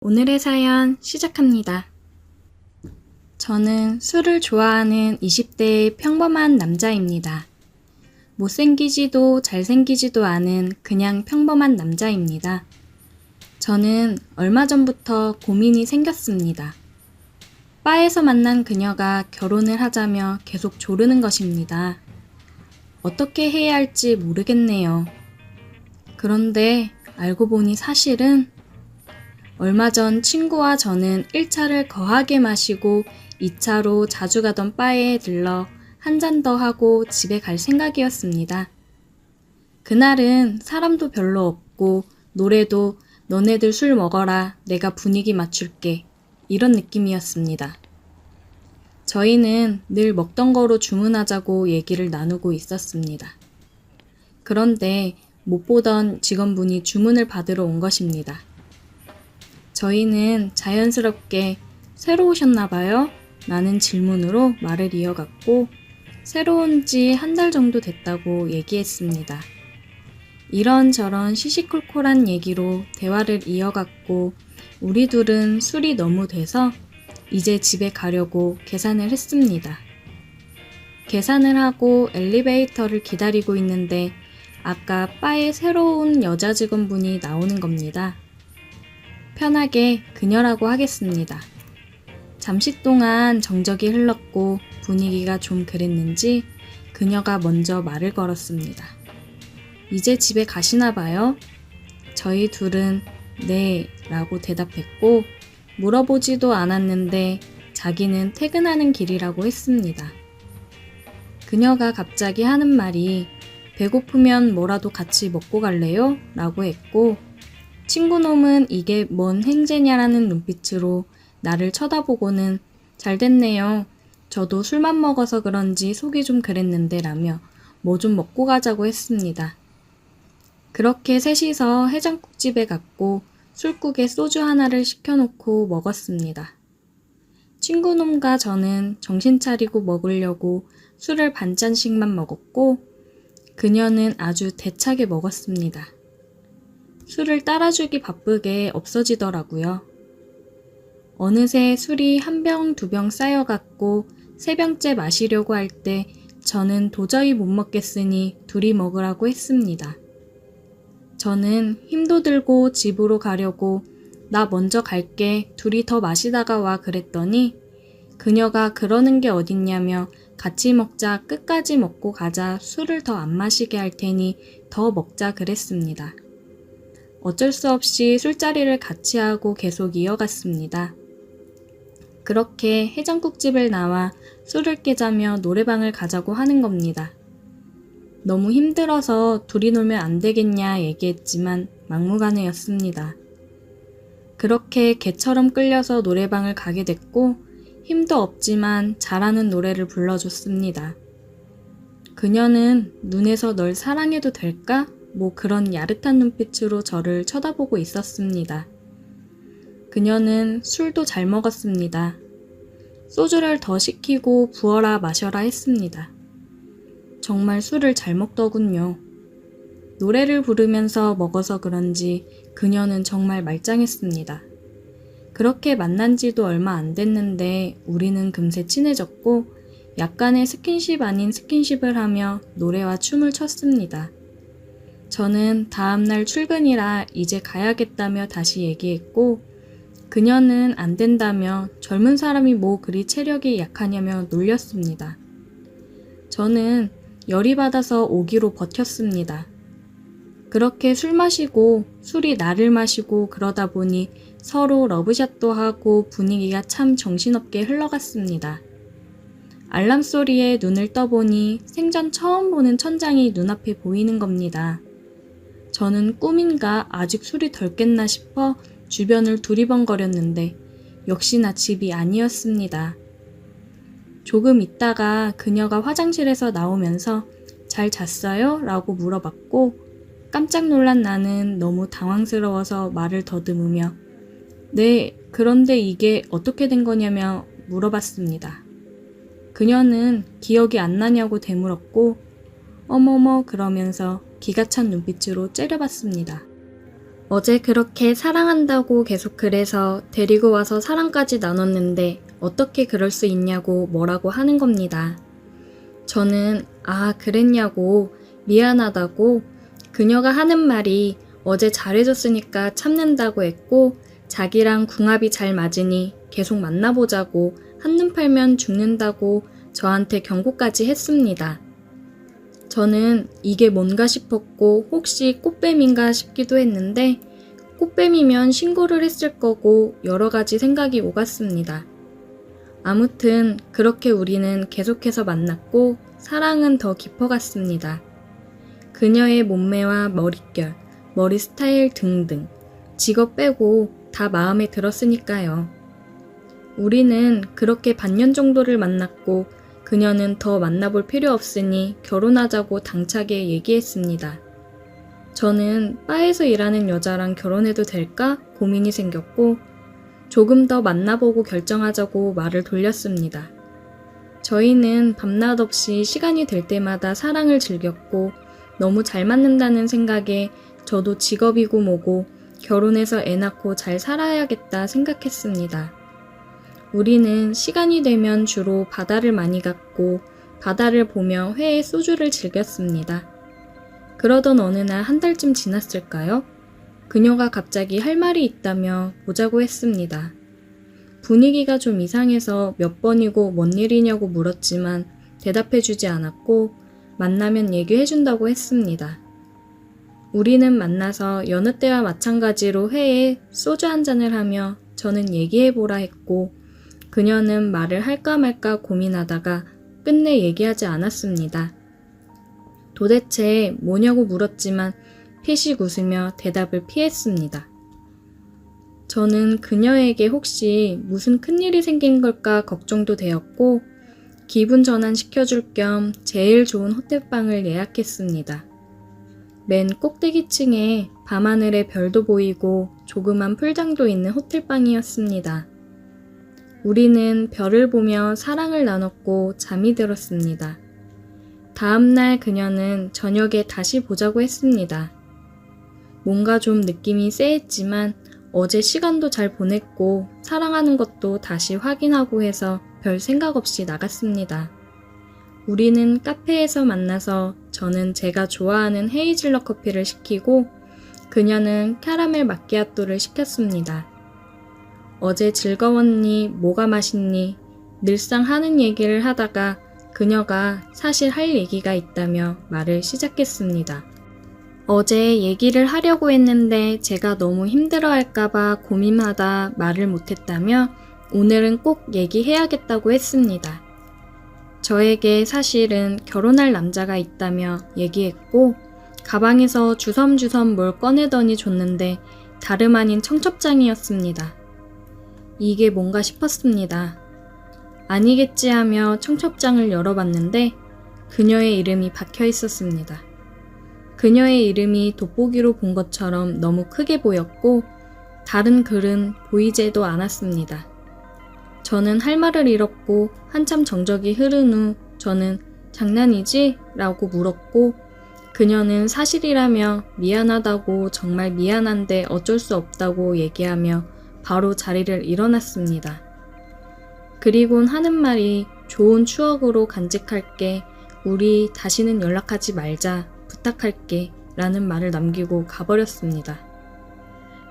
오늘의 사연 시작합니다. 저는 술을 좋아하는 20대의 평범한 남자입니다. 못생기지도 잘생기지도 않은 그냥 평범한 남자입니다. 저는 얼마 전부터 고민이 생겼습니다. 바에서 만난 그녀가 결혼을 하자며 계속 조르는 것입니다. 어떻게 해야 할지 모르겠네요. 그런데 알고 보니 사실은 얼마 전 친구와 저는 1차를 거하게 마시고 2차로 자주 가던 바에 들러 한 잔 더 하고 집에 갈 생각이었습니다. 그날은 사람도 별로 없고 노래도 너네들 술 먹어라 내가 분위기 맞출게 이런 느낌이었습니다. 저희는 늘 먹던 거로 주문하자고 얘기를 나누고 있었습니다. 그런데 못 보던 직원분이 주문을 받으러 온 것입니다. 저희는 자연스럽게 새로 오셨나 봐요? 라는 질문으로 말을 이어갔고 새로 온 지 한 달 정도 됐다고 얘기했습니다. 이런저런 시시콜콜한 얘기로 대화를 이어갔고 우리 둘은 술이 너무 돼서 이제 집에 가려고 계산을 했습니다. 계산을 하고 엘리베이터를 기다리고 있는데 아까 바에 새로운 여자 직원분이 나오는 겁니다. 편하게 그녀라고 하겠습니다. 잠시 동안 정적이 흘렀고 분위기가 좀 그랬는지 그녀가 먼저 말을 걸었습니다. 이제 집에 가시나 봐요? 저희 둘은 네 라고 대답했고 물어보지도 않았는데 자기는 퇴근하는 길이라고 했습니다. 그녀가 갑자기 하는 말이 배고프면 뭐라도 같이 먹고 갈래요? 라고 했고 친구놈은 이게 뭔 행제냐라는 눈빛으로 나를 쳐다보고는 잘 됐네요. 저도 술만 먹어서 그런지 속이 좀 그랬는데 라며 뭐 좀 먹고 가자고 했습니다. 그렇게 셋이서 해장국집에 갔고 술국에 소주 하나를 시켜놓고 먹었습니다. 친구놈과 저는 정신 차리고 먹으려고 술을 반잔씩만 먹었고 그녀는 아주 대차게 먹었습니다. 술을 따라주기 바쁘게 없어지더라고요. 어느새 술이 한 병, 두 병 쌓여갔고 세 병째 마시려고 할 때 저는 도저히 못 먹겠으니 둘이 먹으라고 했습니다. 저는 힘도 들고 집으로 가려고 나 먼저 갈게 둘이 더 마시다가 와 그랬더니 그녀가 그러는 게 어딨냐며 같이 먹자 끝까지 먹고 가자 술을 더 안 마시게 할 테니 더 먹자 그랬습니다. 어쩔 수 없이 술자리를 같이 하고 계속 이어갔습니다. 그렇게 해장국집을 나와 술을 깨자며 노래방을 가자고 하는 겁니다. 너무 힘들어서 둘이 놀면 안 되겠냐 얘기했지만 막무가내였습니다. 그렇게 개처럼 끌려서 노래방을 가게 됐고 힘도 없지만 잘하는 노래를 불러줬습니다. 그녀는 눈에서 널 사랑해도 될까? 뭐 그런 야릇한 눈빛으로 저를 쳐다보고 있었습니다. 그녀는 술도 잘 먹었습니다. 소주를 더 시키고 부어라 마셔라 했습니다. 정말 술을 잘 먹더군요. 노래를 부르면서 먹어서 그런지 그녀는 정말 말짱했습니다. 그렇게 만난 지도 얼마 안 됐는데 우리는 금세 친해졌고 약간의 스킨십 아닌 스킨십을 하며 노래와 춤을 췄습니다. 저는 다음날 출근이라 이제 가야겠다며 다시 얘기했고 그녀는 안 된다며 젊은 사람이 뭐 그리 체력이 약하냐며 놀렸습니다. 저는 열이 받아서 오기로 버텼습니다. 그렇게 술 마시고 술이 나를 마시고 그러다 보니 서로 러브샷도 하고 분위기가 참 정신없게 흘러갔습니다. 알람 소리에 눈을 떠보니 생전 처음 보는 천장이 눈앞에 보이는 겁니다. 저는 꿈인가 아직 술이 덜 깼나 싶어 주변을 두리번거렸는데 역시나 집이 아니었습니다. 조금 있다가 그녀가 화장실에서 나오면서 잘 잤어요? 라고 물어봤고 깜짝 놀란 나는 너무 당황스러워서 말을 더듬으며 네, 그런데 이게 어떻게 된 거냐며 물어봤습니다. 그녀는 기억이 안 나냐고 되물었고 어머머 그러면서 기가 찬 눈빛으로 째려봤습니다. 어제 그렇게 사랑한다고 계속 그래서 데리고 와서 사랑까지 나눴는데 어떻게 그럴 수 있냐고 뭐라고 하는 겁니다. 저는 그랬냐고 미안하다고 그녀가 하는 말이 어제 잘해줬으니까 참는다고 했고 자기랑 궁합이 잘 맞으니 계속 만나보자고 한눈 팔면 죽는다고 저한테 경고까지 했습니다. 저는 이게 뭔가 싶었고 혹시 꽃뱀인가 싶기도 했는데 꽃뱀이면 신고를 했을 거고 여러 가지 생각이 오갔습니다. 아무튼 그렇게 우리는 계속해서 만났고 사랑은 더 깊어갔습니다. 그녀의 몸매와 머릿결, 머리 스타일 등등 직업 빼고 다 마음에 들었으니까요. 우리는 그렇게 반년 정도를 만났고 그녀는 더 만나볼 필요 없으니 결혼하자고 당차게 얘기했습니다. 저는 바에서 일하는 여자랑 결혼해도 될까 고민이 생겼고 조금 더 만나보고 결정하자고 말을 돌렸습니다. 저희는 밤낮 없이 시간이 될 때마다 사랑을 즐겼고 너무 잘 맞는다는 생각에 저도 직업이고 뭐고 결혼해서 애 낳고 잘 살아야겠다 생각했습니다. 우리는 시간이 되면 주로 바다를 많이 갔고 바다를 보며 회에 소주를 즐겼습니다. 그러던 어느 날 한 달쯤 지났을까요? 그녀가 갑자기 할 말이 있다며 보자고 했습니다. 분위기가 좀 이상해서 몇 번이고 뭔 일이냐고 물었지만 대답해주지 않았고 만나면 얘기해준다고 했습니다. 우리는 만나서 여느 때와 마찬가지로 회에 소주 한 잔을 하며 저는 얘기해보라 했고 그녀는 말을 할까 말까 고민하다가 끝내 얘기하지 않았습니다. 도대체 뭐냐고 물었지만 피식 웃으며 대답을 피했습니다. 저는 그녀에게 혹시 무슨 큰일이 생긴 걸까 걱정도 되었고 기분 전환 시켜줄 겸 제일 좋은 호텔방을 예약했습니다. 맨 꼭대기층에 밤하늘에 별도 보이고 조그만 풀장도 있는 호텔방이었습니다. 우리는 별을 보며 사랑을 나눴고 잠이 들었습니다. 다음날 그녀는 저녁에 다시 보자고 했습니다. 뭔가 좀 느낌이 쎄했지만 어제 시간도 잘 보냈고 사랑하는 것도 다시 확인하고 해서 별 생각 없이 나갔습니다. 우리는 카페에서 만나서 저는 제가 좋아하는 헤이즐넛 커피를 시키고 그녀는 캐러멜 마키아토를 시켰습니다. 어제 즐거웠니? 뭐가 맛있니? 늘상 하는 얘기를 하다가 그녀가 사실 할 얘기가 있다며 말을 시작했습니다. 어제 얘기를 하려고 했는데 제가 너무 힘들어할까봐 고민하다 말을 못했다며 오늘은 꼭 얘기해야겠다고 했습니다. 저에게 사실은 결혼할 남자가 있다며 얘기했고 가방에서 주섬주섬 뭘 꺼내더니 줬는데 다름 아닌 청첩장이었습니다. 이게 뭔가 싶었습니다. 아니겠지 하며 청첩장을 열어봤는데 그녀의 이름이 박혀 있었습니다. 그녀의 이름이 돋보기로 본 것처럼 너무 크게 보였고 다른 글은 보이지도 않았습니다. 저는 할 말을 잃었고 한참 정적이 흐른 후 저는 장난이지? 라고 물었고 그녀는 사실이라며 미안하다고 정말 미안한데 어쩔 수 없다고 얘기하며 바로 자리를 일어났습니다. 그리곤 하는 말이 좋은 추억으로 간직할게. 우리 다시는 연락하지 말자. 부탁할게. 라는 말을 남기고 가버렸습니다.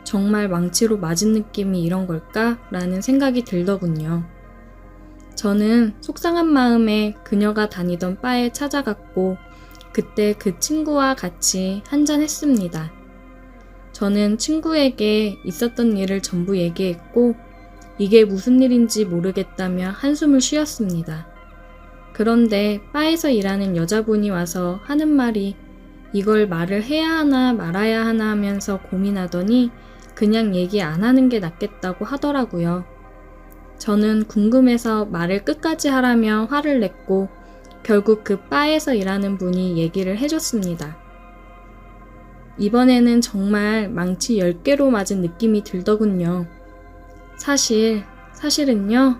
정말 망치로 맞은 느낌이 이런 걸까? 라는 생각이 들더군요. 저는 속상한 마음에 그녀가 다니던 바에 찾아갔고 그때 그 친구와 같이 한잔했습니다. 저는 친구에게 있었던 일을 전부 얘기했고 이게 무슨 일인지 모르겠다며 한숨을 쉬었습니다. 그런데 바에서 일하는 여자분이 와서 하는 말이 이걸 말을 해야 하나 말아야 하나 하면서 고민하더니 그냥 얘기 안 하는 게 낫겠다고 하더라고요. 저는 궁금해서 말을 끝까지 하라며 화를 냈고 결국 그 바에서 일하는 분이 얘기를 해줬습니다. 이번에는 정말 망치 10개로 맞은 느낌이 들더군요. 사실은요.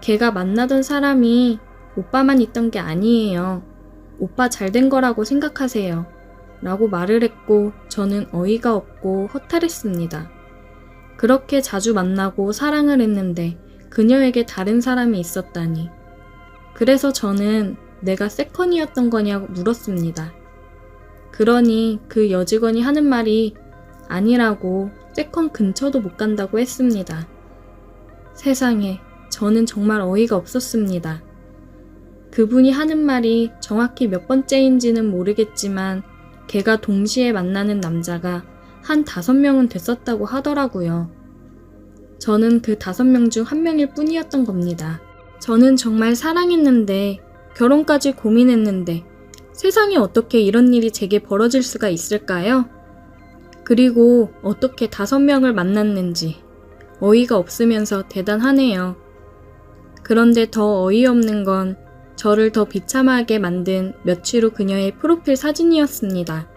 걔가 만나던 사람이 오빠만 있던 게 아니에요. 오빠 잘 된 거라고 생각하세요. 라고 말을 했고 저는 어이가 없고 허탈했습니다. 그렇게 자주 만나고 사랑을 했는데 그녀에게 다른 사람이 있었다니. 그래서 저는 내가 세컨이었던 거냐고 물었습니다. 그러니 그 여직원이 하는 말이 아니라고 세컨 근처도 못 간다고 했습니다. 세상에, 저는 정말 어이가 없었습니다. 그분이 하는 말이 정확히 몇 번째인지는 모르겠지만 걔가 동시에 만나는 남자가 한 5명은 됐었다고 하더라고요. 저는 그 5명 중 1명일 뿐이었던 겁니다. 저는 정말 사랑했는데 결혼까지 고민했는데 세상에 어떻게 이런 일이 제게 벌어질 수가 있을까요? 그리고 어떻게 5명을 만났는지 어이가 없으면서 대단하네요. 그런데 더 어이없는 건 저를 더 비참하게 만든 며칠 후 그녀의 프로필 사진이었습니다.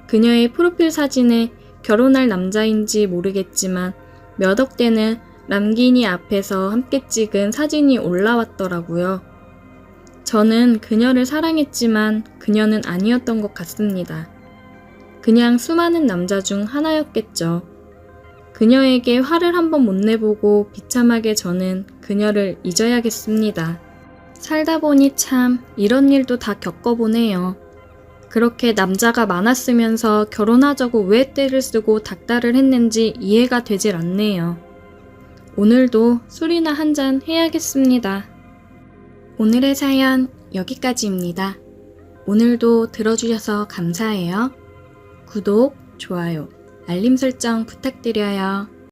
그녀의 프로필 사진에 결혼할 남자인지 모르겠지만 몇 억 되는 람기니 앞에서 함께 찍은 사진이 올라왔더라고요. 저는 그녀를 사랑했지만 그녀는 아니었던 것 같습니다. 그냥 수많은 남자 중 하나였겠죠. 그녀에게 화를 한번 못 내보고 비참하게 저는 그녀를 잊어야겠습니다. 살다 보니 참 이런 일도 다 겪어보네요. 그렇게 남자가 많았으면서 결혼하자고 왜 떼를 쓰고 닥달을 했는지 이해가 되질 않네요. 오늘도 술이나 한잔 해야겠습니다. 오늘의 사연 여기까지입니다. 오늘도 들어주셔서 감사해요. 구독, 좋아요, 알림 설정 부탁드려요.